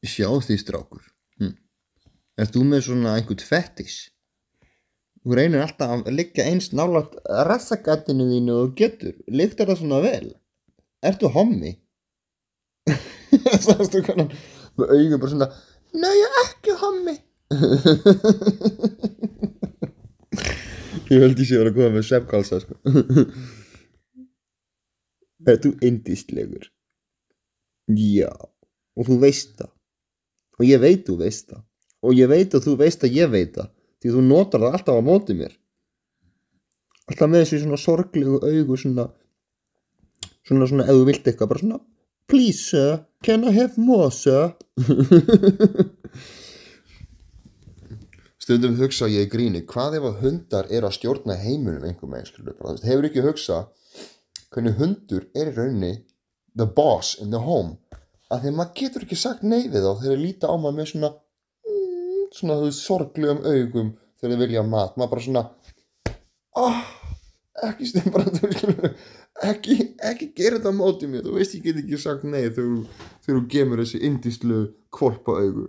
Sjá því strákur. Ert þú með svona einhvern fetish? Þú reynir alltaf að liggja eins nálægt rassagatinu þínu og getur. Lyktar það svona vel? Ertu hommi? Sástu hvernig hann með augum bara svona, nei, ég er ekki hommi. Ég held ég sé að koma með svefngalsa, sko. Ert þú yndislegur? Já, og þú veist það. Og ég veit þú veist það. Og ég veit að þú veist að ég veit það. Því þú notar það alltaf á móti mér. Alltaf með þessi svona sorglegu augu, svona ef þú vilt eitthvað, bara svona, please sir, can I have more sir? Stundum hugsa ég í gríni, hvað ef að hundar eru að stjórna heiminum einhver megin, skilur bara, hefur ekki hugsað hvernig hundur er í rauninni the boss in the home, að því maður getur ekki sagt nei við þá þegar þeir líta á maður með svona þú sorglegum augum þegar þeir vilja mat, maður bara svona ekki stund bara ekki gera þetta á móti mér, þú veist ég get ekki sagt nei þegar þú gemur þessi yndislu hvolpa augu.